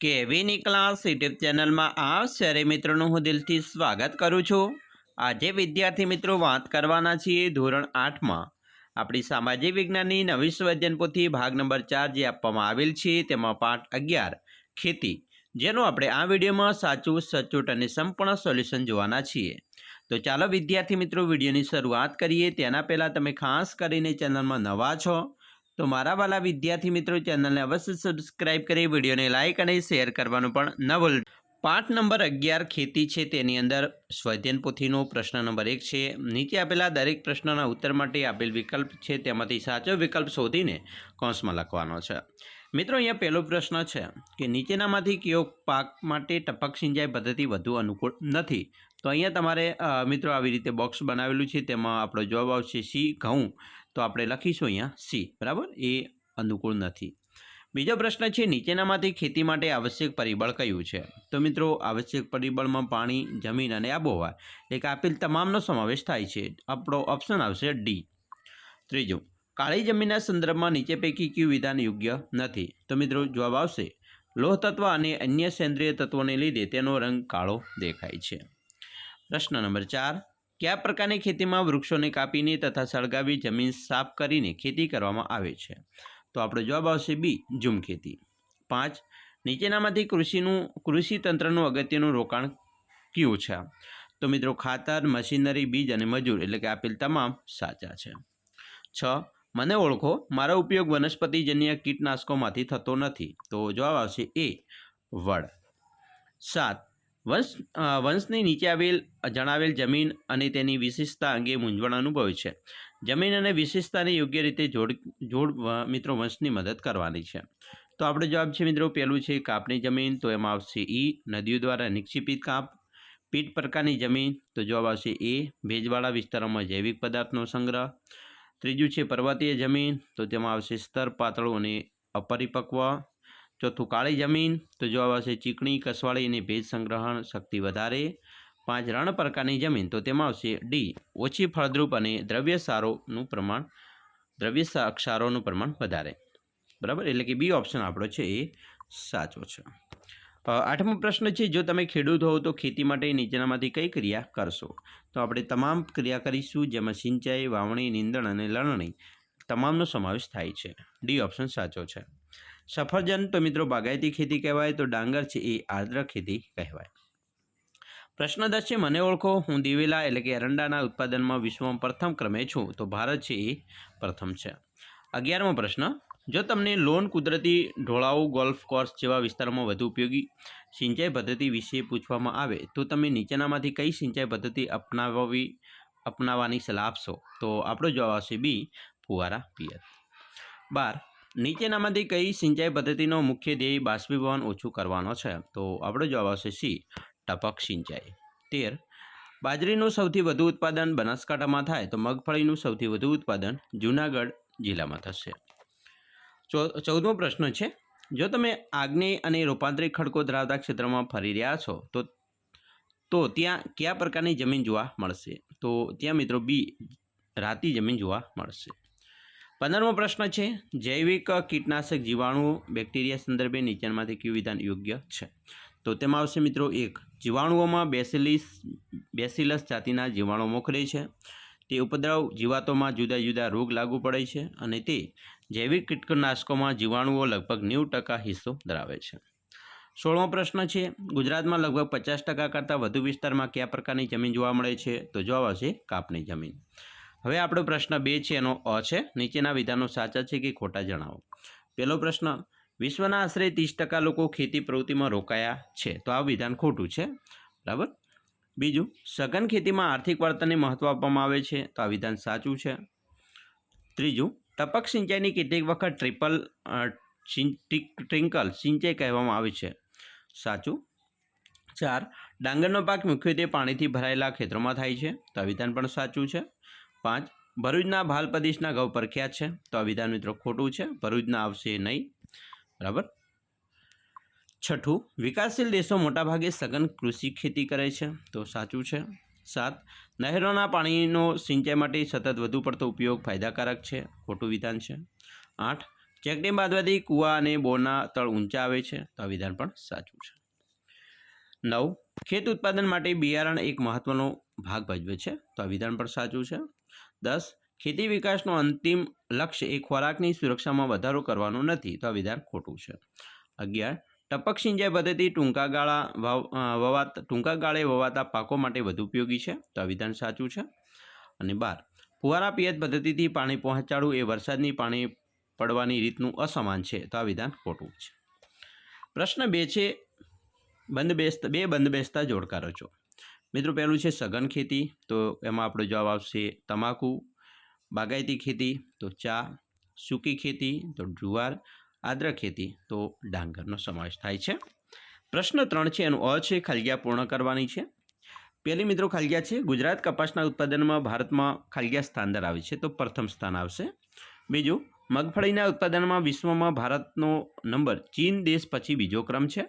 કેવીની class YouTube ચેનલમાં આપ સરે મિત્રોનું હું દિલથી સ્વાગત કરું છું। આજે વિદ્યાર્થી મિત્રો વાત કરવાના છીએ ધોરણ 8માં આપણી સામાજિક વિજ્ઞાનની નવી સ્વધ્યન પોથી ભાગ નંબર 4 જે આપવામાં આવેલ છે તેમાં પાઠ 11 ખેતી, જેનું આપણે આ વિડીયોમાં સાચું સચોટ અને સંપૂર્ણ સોલ્યુશન જોવાના છીએ। તો ચાલો વિદ્યાર્થી મિત્રો વિડીયોની શરૂઆત કરીએ। તેના પહેલાં તમે ખાસ કરીને ચેનલમાં નવા છો તો મારા વાલા વિદ્યાર્થી મિત્રો ચેનલને અવશ્ય સબસ્ક્રાઇબ કરી વિડીયોને લાઇક અને શેર કરવાનું પણ ન ભૂલતા। પાઠ નંબર 11 ખેતી છે, તેની અંદર સ્વધ્યન પોથીનો પ્રશ્ન નંબર 1 છે। નીચે આપેલા દરેક પ્રશ્નના ઉત્તર માટે આપેલ વિકલ્પ છે તેમાંથી સાચો વિકલ્પ શોધીને કૌંસમાં લખવાનો છે। મિત્રો અહીંયા પહેલો પ્રશ્ન છે કે નીચેનામાંથી કયો પાક માટે ટપક સિંચાઈ પદ્ધતિ વધુ અનુકૂળ નથી? તો અહીંયા તમારે મિત્રો આવી રીતે બોક્સ બનાવેલું છે, તેમાં આપણો જવાબ આવશે સી ઘઉં। તો આપણે લખીશું અહીંયા સી, બરાબર, એ અનુકૂળ નથી। બીજો પ્રશ્ન છે નીચેનામાંથી ખેતી માટે આવશ્યક પરિબળ કયું છે? તો મિત્રો આવશ્યક પરિબળમાં પાણી, જમીન અને આબોહવા એક આપેલ તમામનો સમાવેશ થાય છે। આપણો ઓપ્શન આવશે ડી। ત્રીજું, કાળી જમીનના સંદર્ભમાં નીચે પૈકી કયું વિધાન યોગ્ય નથી? તો મિત્રો જવાબ આવશે લોહ તત્વ અને અન્ય સેન્દ્રિય તત્વોને લીધે તેનો રંગ કાળો દેખાય છે। પ્રશ્ન નંબર 4, કયા પ્રકારની ખેતીમાં વૃક્ષોને કાપીને તથા સળગાવી જમીન સાફ કરીને ખેતી કરવામાં આવે છે? તો આપણો જવાબ આવશે બી, ઝૂમ ખેતી। 5, નીચેનામાંથી કૃષિ તંત્રનું અગત્યનું રોકાણ કયું છે? તો મિત્રો ખાતર, મશીનરી, બીજ અને મજૂર એટલે કે આપેલ તમામ સાચા છે। 6, મને ઓળખો, મારો ઉપયોગ વનસ્પતિજન્ય કીટનાશકોમાંથી થતો નથી। તો જવાબ આવશે એ, વડ। 7, વંશની નીચે જણાવેલ જમીન અને તેની વિશેષતા અંગે મૂંઝવણ અનુભવે છે। જમીન અને વિશેષતાને યોગ્ય રીતે જોડ મિત્રો વંશની મદદ કરવાની છે। તો આપણો જવાબ છે મિત્રો પહેલું છે કાપની જમીન, તો એમાં આવશે ઈ, નદીઓ દ્વારા નિક્ષેપિત કાપ। પીટ પ્રકારની જમીન, તો જવાબ આવશે એ, ભેજવાળા વિસ્તારોમાં જૈવિક પદાર્થનો સંગ્રહ। ત્રીજું છે પર્વતીય જમીન, તો તેમાં આવશે સ્તર પાતળું અને અપરિપક્વ। ચોથું કાળી જમીન, તો જવાબ આવશે ચીકણી, કસવાળી અને ભેજ સંગ્રહણ શક્તિ વધારે। 5, રણ પ્રકારની જમીન, તો તેમાં આવશે ડી, ઓછી ફળદ્રુપ અને દ્રવ્ય ક્ષારોનું પ્રમાણ વધારે, બરાબર, એટલે કે બી ઓપ્શન આપણો છે એ સાચો છે। 8મો પ્રશ્ન છે, જો તમે ખેડૂત હોવ તો ખેતી માટે નીચેનામાંથી કઈ ક્રિયા કરશો? તો આપણે તમામ ક્રિયા કરીશું, જેમાં સિંચાઈ, વાવણી, નીંદણ અને લણણી તમામનો સમાવેશ થાય છે। ડી ઓપ્શન સાચો છે। સફરજન તો મિત્રો બાગાયતી ખેતી કહેવાય, તો ડાંગર છે એ આર્દ્ર ખેતી કહેવાય। પ્રશ્ન 10 છે, મને ઓળખો, હું દિવેલા એટલે કે એરંડાના ઉત્પાદનમાં વિશ્વમાં પ્રથમ ક્રમે છું। તો ભારત છે એ પ્રથમ છે। 11મો પ્રશ્ન, જો તમને લોન, કુદરતી ઢોળાવ, ગોલ્ફ કોર્સ જેવા વિસ્તારોમાં વધુ ઉપયોગી સિંચાઈ પદ્ધતિ વિશે પૂછવામાં આવે તો તમે નીચેનામાંથી કઈ સિંચાઈ પદ્ધતિ અપનાવવાની સલાહ આપશો? તો આપણો જવાબ આવશે બી, ફુવારા પિયત। 12, નીચેનામાંથી કઈ સિંચાઈ પદ્ધતિનો મુખ્ય ધ્યેય બાષ્પીભવન ઓછું કરવાનો છે? તો આપણો જવાબ આવશે સી, ટપક સિંચાઈ। 13, બાજરીનું સૌથી વધુ ઉત્પાદન બનાસકાંઠામાં થાય તો મગફળીનું સૌથી વધુ ઉત્પાદન જૂનાગઢ જિલ્લામાં થશે। 14મો પ્રશ્ન છે, જો તમે આગ્નેય અને રૂપાંતરિત ખડકો ધરાવતા ક્ષેત્રમાં ફરી રહ્યા છો તો ત્યાં કયા પ્રકારની જમીન જોવા મળશે? તો ત્યાં મિત્રો બી, રાતી જમીન જોવા મળશે। 15મો પ્રશ્ન છે, જૈવિક કીટનાશક જીવાણુઓ બેક્ટેરિયા સંદર્ભે નીચેનામાંથી કયું વિધાન યોગ્ય છે? તો તેમાં આવશે મિત્રો 1, જીવાણુઓમાં બેસિલસ જાતિના જીવાણુઓ મોખરે છે, તે ઉપદ્રવ જીવાતોમાં જુદા જુદા રોગ લાગુ પડે છે અને તે જૈવિક કીટનાશકોમાં જીવાણુઓ લગભગ 90% હિસ્સો ધરાવે છે। 16મો પ્રશ્ન છે, ગુજરાતમાં લગભગ 50% કરતાં વધુ વિસ્તારમાં કયા પ્રકારની જમીન જોવા મળે છે? તો જવાબ આવશે કાપની જમીન। હવે આપણો પ્રશ્ન 2 છે, એનો અ છે, નીચેના વિધાનો સાચા છે કે ખોટા જણાવો। પહેલો પ્રશ્ન, વિશ્વના આશરે 30% લોકો ખેતી પ્રવૃત્તિમાં રોકાયા છે। તો આ વિધાન ખોટું છે, બરાબર। બીજું, સઘન ખેતીમાં આર્થિક વળતરને મહત્વ આપવામાં આવે છે। તો આ વિધાન સાચું છે। ત્રીજું, ટપક સિંચાઈની કેટલીક વખત ટ્રિંકલ સિંચાઈ કહેવામાં આવે છે। સાચું। 4, ડાંગરનો પાક મુખ્યત્વે પાણીથી ભરાયેલા ખેતરોમાં થાય છે। તો આ વિધાન પણ સાચું છે। 5, ભરૂચના ભાલ પ્રદેશના ઘઉં પ્રખ્યાત છે। તો આ વિધાન મિત્રો ખોટું છે, ભરૂચના આવશે નહીં, બરાબર। 6, વિકાસશીલ દેશો મોટાભાગે સઘન કૃષિ ખેતી કરે છે। તો સાચું છે। 7, નહેરોના પાણીનો સિંચાઈ માટે સતત વધુ પડતો ઉપયોગ ફાયદાકારક છે। ખોટું વિધાન છે। 8, ચેકડેમ બાંધવાથી કૂવા અને બોરના તળ ઊંચા આવે છે, તો આ વિધાન પણ સાચું છે. 9. ખેત ઉત્પાદન માટે બિયારણ એક મહત્વનો ભાગ ભજવે છે, તો આ વિધાન પણ સાચું છે. 10. ખેતી વિકાસનો અંતિમ લક્ષ્ય એ ખોરાકની સુરક્ષામાં વધારો કરવાનો નથી, તો આ વિધાન ખોટું છે. 11. ટપક સિંચાઈ પદ્ધતિ ટૂંકા ગાળે વવાતા પાકો માટે વધુ ઉપયોગી છે, તો આ વિધાન સાચું છે. અને 12. ફુવારા પિયત પદ્ધતિથી પાણી પહોંચાડવું એ વરસાદની પાણી પડવાની રીતનું અસમાન છે, તો આ વિધાન ખોટું છે. પ્રશ્ન 2 છે બંધ બેસતા જોડકા રચો. મિત્રો પહેલું છે સઘન ખેતી, તો એમાં આપણો જવાબ આવશે તમાકુ. બાગાયતી ખેતી તો ચા. સૂકી ખેતી તો જુવાર. આદ્ર ખેતી તો ડાંગરનો સમાવેશ થાય છે. પ્રશ્ન 3 છે એનું અ છે ખાલિયા પૂર્ણ કરવાની છે. પહેલી મિત્રો ખાલિયા છે ગુજરાત કપાસના ઉત્પાદનમાં ભારતમાં ખાલિયા સ્થાન ધરાવે છે, તો પ્રથમ સ્થાન આવશે. બીજું મગફળીના ઉત્પાદનમાં વિશ્વમાં ભારતનો નંબર ચીન દેશ પછી બીજો ક્રમ છે.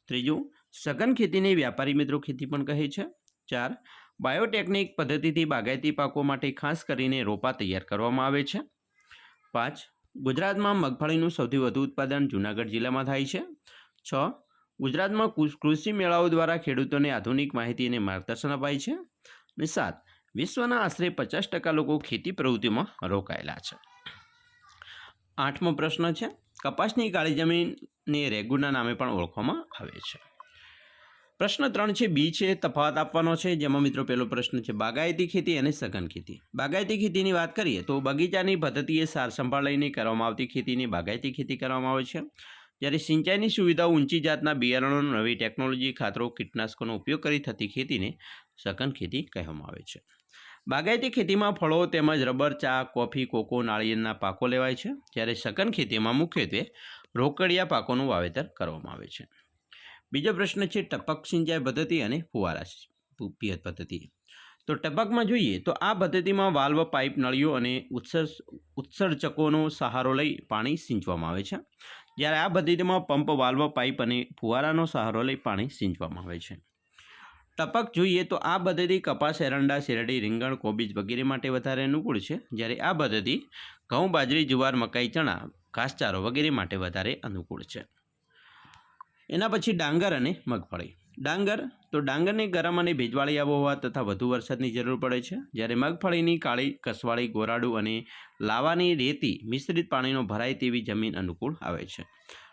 ત્રીજું સઘન ખેતીને વ્યાપારી મિત્રો ખેતી પણ કહે છે. 4. બાયોટેકનિક પદ્ધતિથી બાગાયતી પાકો માટે ખાસ કરીને રોપા તૈયાર કરવામાં આવે છે. 5. ગુજરાતમાં મગફળીનું સૌથી વધુ ઉત્પાદન જૂનાગઢ જિલ્લામાં થાય છે. 6. ગુજરાતમાં કૃષિ મેળાઓ દ્વારા ખેડૂતોને આધુનિક માહિતી અને માર્ગદર્શન અપાય છે. અને 7. વિશ્વના આશરે 50% લોકો ખેતી પ્રવૃત્તિમાં રોકાયેલા છે. 8મો પ્રશ્ન છે કપાસની કાળી જમીનને રેગુના નામે પણ ઓળખવામાં આવે છે. પ્રશ્ન 3 છે બી છે તફાવત આપવાનો છે, જેમાં મિત્રો પહેલો પ્રશ્ન છે બાગાયતી ખેતી અને સઘન ખેતી. બાગાયતી ખેતીની વાત કરીએ તો બગીચાની પદ્ધતિએ સાર સંભાળ લઈને કરવામાં આવતી ખેતીની બાગાયતી ખેતી કરવામાં આવે છે. જ્યારે સિંચાઈની સુવિધાઓ ઊંચી જાતના બિયારણો નવી ટેકનોલોજી ખાતરો કીટનાશકોનો ઉપયોગ કરી થતી ખેતીને સઘન ખેતી કહેવામાં આવે છે. બાગાયતી ખેતીમાં ફળો તેમજ રબર, ચા, કોફી, કોકો, નાળિયેરના પાકો લેવાય છે, જ્યારે સઘન ખેતીમાં મુખ્યત્વે રોકડિયા પાકોનું વાવેતર કરવામાં આવે છે. બીજો પ્રશ્ન છે ટપક સિંચાઈ પદ્ધતિ અને ફુવારા પિયત પદ્ધતિ. તો ટપકમાં જોઈએ તો આ પદ્ધતિમાં વાલ્વ, પાઇપ, નળીઓ અને ઉત્સર્જકોનો સહારો લઈ પાણી સિંચવામાં આવે છે, જ્યારે આ પદ્ધતિમાં પંપ, વાલ્વ, પાઇપ અને ફુવારાનો સહારો લઈ પાણી સિંચવામાં આવે છે. ટપક જોઈએ તો આ પદ્ધતિ કપાસ, એરંડા, શેરડી, રીંગણ, કોબીજ વગેરે માટે વધારે અનુકૂળ છે, જ્યારે આ પદ્ધતિ ઘઉં, બાજરી, જુવાર, મકાઈ, ચણા, ઘાસચારો વગેરે માટે વધારે અનુકૂળ છે. એના પછી ડાંગર અને મગફળી. ડાંગરને ગરમ અને ભેજવાળી આબોહવા તથા વધુ વરસાદની જરૂર પડે છે, જ્યારે મગફળીની કાળી, કસવાળી, ગોરાડું અને લાવાની રેતી મિશ્રિત પાણીનો ભરાય તેવી જમીન અનુકૂળ આવે છે.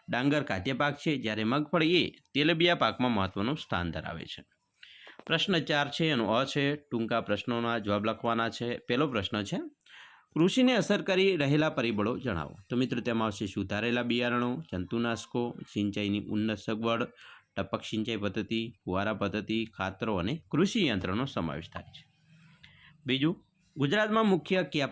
ડાંગર ખાદ્ય પાક છે, જ્યારે મગફળી એ તેલબિયા પાકમાં મહત્વનું સ્થાન ધરાવે છે. પ્રશ્ન 4 છે એનો અ છે ટૂંકા પ્રશ્નોના જવાબ લખવાના છે. પહેલો પ્રશ્ન છે કૃષિને અસર કરી રહેલા પરિબળો જણાવો. તો મિત્રો તેમાં આવશે સુધારેલા બિયારણો, જંતુનાશકો, સિંચાઈની ઉન્નત સગવડ, ટપક સિંચાઈ પદ્ધતિ, ફુવારા પદ્ધતિ, ખાતરો અને કૃષિ યંત્રનો સમાવેશ થાય છે. બીજું ગુજરાતમાં મુખ્ય કયા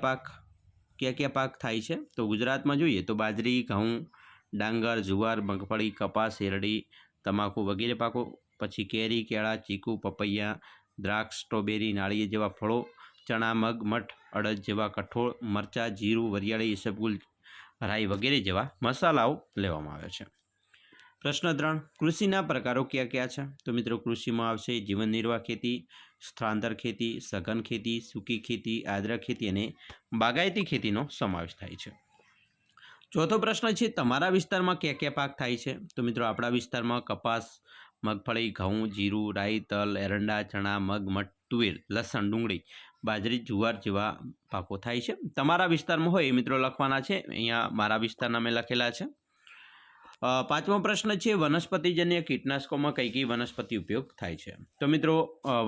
પાક થાય છે. તો ગુજરાતમાં જોઈએ તો બાજરી, ઘઉં, ડાંગર, જુવાર, મગફળી, કપાસ, શેરડી, તમાકુ વગેરે પાકો. પછી કેરી, કેળા, ચીકુ, પપૈયા, દ્રાક્ષ, સ્ટ્રોબેરી, નાળિયેર જેવા ફળો, ચણા, મગ, મઠ, અડદ જેવા કઠોળ, મરચાં, જીરું, વરિયાળી, ઈસબગુલ, રાઈ વગેરે જેવા મસાલાઓ લેવામાં આવે છે. પ્રશ્ન 3 કૃષિના પ્રકારો કયા કયા છે. તો મિત્રો કૃષિમાં આવશે જીવન નિર્વાહ ખેતી, સ્થળાંતર ખેતી, સઘન ખેતી, સૂકી ખેતી, આદ્ર ખેતી અને બાગાયતી ખેતીનો સમાવેશ થાય છે. ચોથો પ્રશ્ન છે તમારા વિસ્તારમાં કયા પાક થાય છે. તો મિત્રો આપણા વિસ્તારમાં કપાસ, મગફળી, ઘઉં, જીરું, રાઈ, તલ, એરંડા, ચણા, મગ, મઠ, તુવેર, લસણ, ડુંગળી, બાજરી, જુવાર જેવા પાકો થાય છે. તમારા વિસ્તારમાં હોય એ મિત્રો લખવાના છે. અહીંયા મારા વિસ્તારના મેં લખેલા છે. પાંચમો પ્રશ્ન છે વનસ્પતિજન્ય કીટનાશકોમાં કઈ વનસ્પતિ ઉપયોગ થાય છે. તો મિત્રો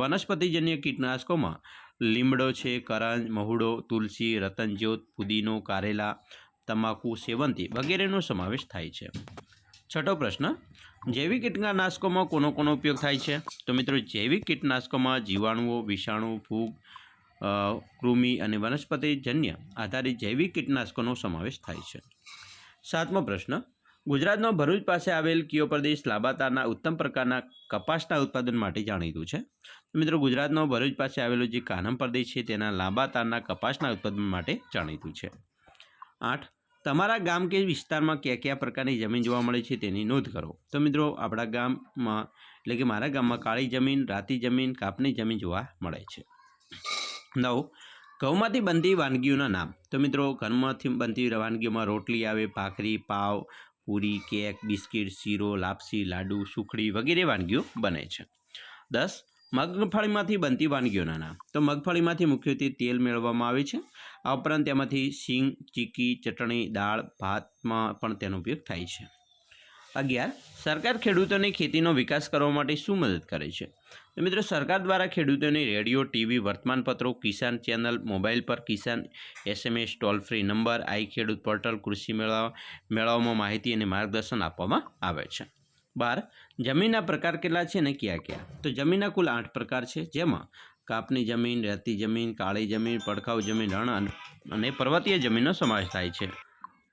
વનસ્પતિજન્ય કીટનાશકોમાં લીમડો છે, કરંજ, મહુડો, તુલસી, રતનજ્યોત, પુદીનો, કારેલા, તમાકુ, સેવંતી વગેરેનો સમાવેશ થાય છે. છઠ્ઠો પ્રશ્ન જૈવિક કીટનાશકોમાં કોનો ઉપયોગ થાય છે. તો મિત્રો જૈવિક કીટનાશકોમાં જીવાણુઓ, વિષાણુ, ફૂગ, કૃમિ અને વનસ્પતિજન્ય આધારિત જૈવિક કીટનાશકોનો સમાવેશ થાય છે. સાતમો પ્રશ્ન ગુજરાતનો ભરૂચ પાસે આવેલ કયો પ્રદેશ લાંબા તારના ઉત્તમ પ્રકારના કપાસના ઉત્પાદન માટે જાણીતું છે. મિત્રો ગુજરાતનો ભરૂચ પાસે આવેલો જે કાનમ પ્રદેશ છે તેના લાંબા તારના કપાસના ઉત્પાદન માટે જાણીતું છે. 8 તમારા ગામ કે વિસ્તારમાં કયા પ્રકારની જમીન જોવા મળે છે તેની નોંધ કરો. તો મિત્રો આપણા ગામમાં એટલે કે મારા ગામમાં કાળી જમીન, રાતી જમીન, કાપની જમીન જોવા મળે છે. 9 ઘઉંમાંથી બનતી વાનગીઓના નામ. તો મિત્રો ઘઉંમાંથી બનતી વાનગીઓમાં રોટલી આવે, ભાખરી, પાવ, પૂરી, કેક, બિસ્કિટ, શીરો, લાપસી, લાડુ, સુખડી વગેરે વાનગીઓ બને છે. 10. મગફળીમાંથી બનતી વાનગીઓના નામ. તો મગફળીમાંથી મુખ્યત્વે તેલ મેળવવામાં આવે છે. આ ઉપરાંત તેમાંથી શીંગ, ચીક્કી, ચટણી, દાળ, ભાતમાં પણ તેનો ઉપયોગ થાય છે. 11. સરકાર ખેડૂતોને ખેતીનો વિકાસ કરવા માટે શું મદદ કરે છે? તો મિત્રો સરકાર દ્વારા ખેડૂતોને રેડિયો, ટીવી, વર્તમાનપત્રો, કિસાન ચેનલ, મોબાઈલ પર કિસાન SMS, ટોલ ફ્રી નંબર, આઈ ખેડૂત પોર્ટલ, કૃષિ મેળાઓમાં માહિતી અને માર્ગદર્શન આપવામાં આવે છે. 12. જમીનના પ્રકાર કેટલા છે અને કયા કયા? તો જમીનના કુલ 8 પ્રકાર છે, જેમાં કાપની જમીન, રેતી જમીન, કાળી જમીન, પડખાઉ જમીન, રણ અને પર્વતીય જમીનનો સમાવેશ થાય છે.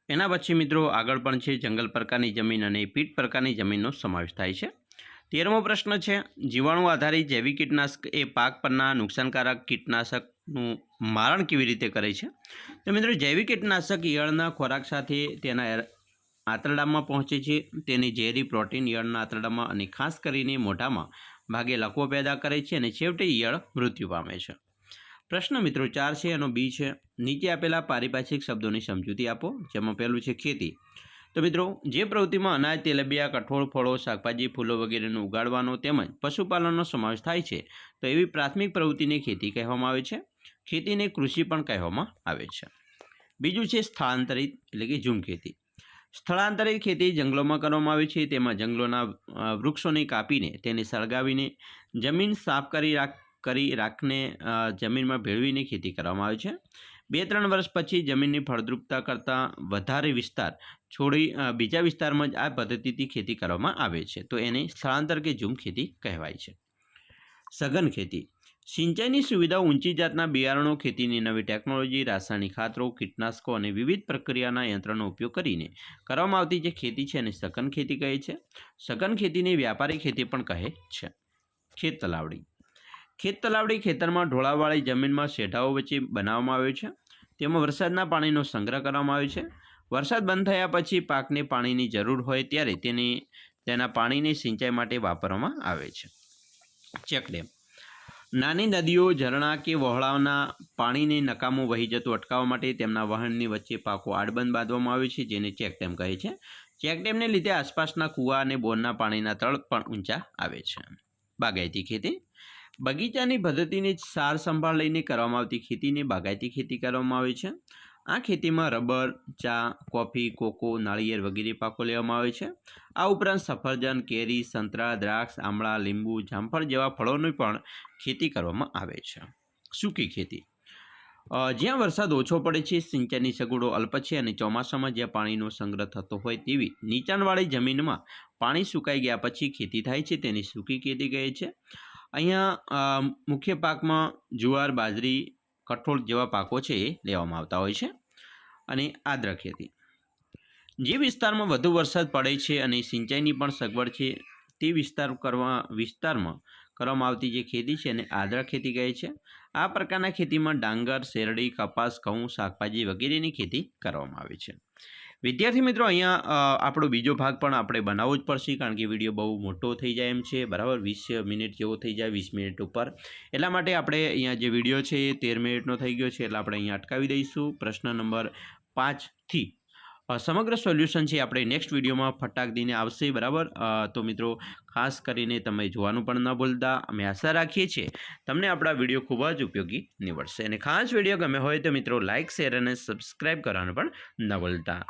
એના પછી મિત્રો આગળ પણ છે જંગલ પ્રકારની જમીન અને પીટ પ્રકારની જમીનનો સમાવેશ થાય છે. 13મો પ્રશ્ન છે, જીવાણુ આધારિત જૈવિક કીટનાશક એ પાક પરના નુકસાનકારક કીટનાશકનું મારણ કેવી રીતે કરે છે? તો મિત્રો જૈવિક કીટનાશક ઈયળના ખોરાક સાથે તેના આંતરડામાં પહોંચે છે. તેની ઝેરી પ્રોટીન ઈયળના આંતરડામાં અને ખાસ કરીને મોઢામાં ભાગે લકવો પેદા કરે છે અને છેવટે ઈયળ મૃત્યુ પામે છે. પ્રશ્ન મિત્રો 4 છે, એનો બી છે, નીચે આપેલા પારિભાષિક શબ્દોની સમજૂતી આપો. જેમાં પહેલું છે ખેતી. તો મિત્રો જે પ્રવૃત્તિમાં અનાજ, તેલબિયા, કઠોળ, ફળો, શાકભાજી, ફૂલો વગેરેનું ઉગાડવાનો તેમજ પશુપાલનનો સમાવેશ થાય છે, તો એવી પ્રાથમિક પ્રવૃત્તિને ખેતી કહેવામાં આવે છે. ખેતીને કૃષિ પણ કહેવામાં આવે છે. બીજું છે સ્થળાંતરિત એટલે કે ઝૂમ ખેતી. સ્થળાંતરિત ખેતી જંગલોમાં કરવામાં આવે છે. તેમાં જંગલોના વૃક્ષોને કાપીને તેને સળગાવીને જમીન સાફ કરી રાખને જમીનમાં ભેળવીને ખેતી કરવામાં આવે છે. 2-3 વર્ષ પછી જમીનની ફળદ્રુપતા કરતાં વધારે વિસ્તાર છોડી બીજા વિસ્તારમાં જ આ પદ્ધતિથી ખેતી કરવામાં આવે છે, તો એને સ્થળાંતર કે ઝૂમ ખેતી કહેવાય છે. સઘન ખેતી. સિંચાઈની સુવિધાઓ, ઊંચી જાતના બિયારણો, ખેતીની નવી ટેકનોલોજી, રાસાયણિક ખાતરો, કીટનાશકો અને વિવિધ પ્રક્રિયાના યંત્રનો ઉપયોગ કરીને કરવામાં આવતી જે ખેતી છે એને સઘન ખેતી કહે છે. સઘન ખેતીને વ્યાપારી ખેતી પણ કહે છે. ખેત તલાવડી. ખેત તલાવડી ખેતરમાં ઢોળાવવાળી જમીનમાં શેઢાઓ વચ્ચે બનાવવામાં આવે છે. તેમાં વરસાદના પાણીનો સંગ્રહ કરવામાં આવે છે. વરસાદ બંધ થયા પછી પાકને પાણીની જરૂર હોય ત્યારે તેના પાણીની સિંચાઈ માટે વાપરવામાં આવે છે. ચેકડેમ. નાની નદીઓ, ઝરણા કે વહોળાના પાણીને નકામું વહી જતું અટકાવવા માટે તેમના વહેણની વચ્ચે પાકો આડબંધ બાંધવામાં આવે છે, જેને ચેકડેમ કહે છે. ચેકડેમને લીધે આસપાસના કૂવા અને બોરના પાણીના તળ પણ ઊંચા આવે છે. બાગાયતી ખેતી. બગીચાની પદ્ધતિની સાર સંભાળ લઈને કરવામાં આવતી ખેતીને બાગાયતી ખેતી કરવામાં આવે છે. આ ખેતીમાં રબર, ચા, કોફી, કોકો, નાળિયેર વગેરે પાકો લેવામાં આવે છે. આ ઉપરાંત સફરજન, કેરી, સંતરા, દ્રાક્ષ, આમળા, લીંબુ, જામફળ જેવા ફળોની પણ ખેતી કરવામાં આવે છે. સૂકી ખેતી. જ્યાં વરસાદ ઓછો પડે છે, સિંચાઈની સગવડો અલ્પ છે અને ચોમાસામાં જ્યાં પાણીનો સંગ્રહ થતો હોય તેવી નીચાણવાળી જમીનમાં પાણી સુકાઈ ગયા પછી ખેતી થાય છે, તેની સૂકી ખેતી કહે છે. અહીંયા મુખ્ય પાકમાં જુવાર, બાજરી, કઠોળ જેવા પાકો છે એ લેવામાં આવતા હોય છે. અને આદ્ર ખેતી. જે વિસ્તારમાં વધુ વરસાદ પડે છે અને સિંચાઈની પણ સગવડ છે તે વિસ્તારમાં કરવામાં આવતી જે ખેતી છે એને આદ્ર ખેતી કહે છે. આ પ્રકારના ખેતીમાં ડાંગર, શેરડી, કપાસ, ઘઉં, શાકભાજી વગેરેની ખેતી કરવામાં આવે છે. વિદ્યાર્થી મિત્રો, અહીંયા આપણો બીજો ભાગ પણ આપણે બનાવવો જ પડશે, કારણ કે વિડીયો બહુ મોટો થઈ જાય એમ છે, બરાબર. 20 મિનિટ જેવો થઈ જાય, 20 મિનિટ ઉપર. એટલા માટે આપણે અહીંયા જે વિડીયો છે એ 13 મિનિટનો થઈ ગયો છે, એટલે આપણે અહીંયા અટકાવી દઈશું. પ્રશ્ન નંબર 5થી સમગ્ર સોલ્યુશન છે આપણે નેક્સ્ટ વિડીયોમાં ફટાક દઈને આવશે, બરાબર. તો મિત્રો ખાસ કરીને તમે જોવાનું પણ ન ભૂલતા. અમે આશા રાખીએ છીએ તમને આપણા વિડીયો ખૂબ જ ઉપયોગી નીવડશે. અને ખાસ વિડીયો ગમે હોય તો મિત્રો લાઇક, શેર અને સબસ્ક્રાઈબ કરવાનું પણ ન ભૂલતા.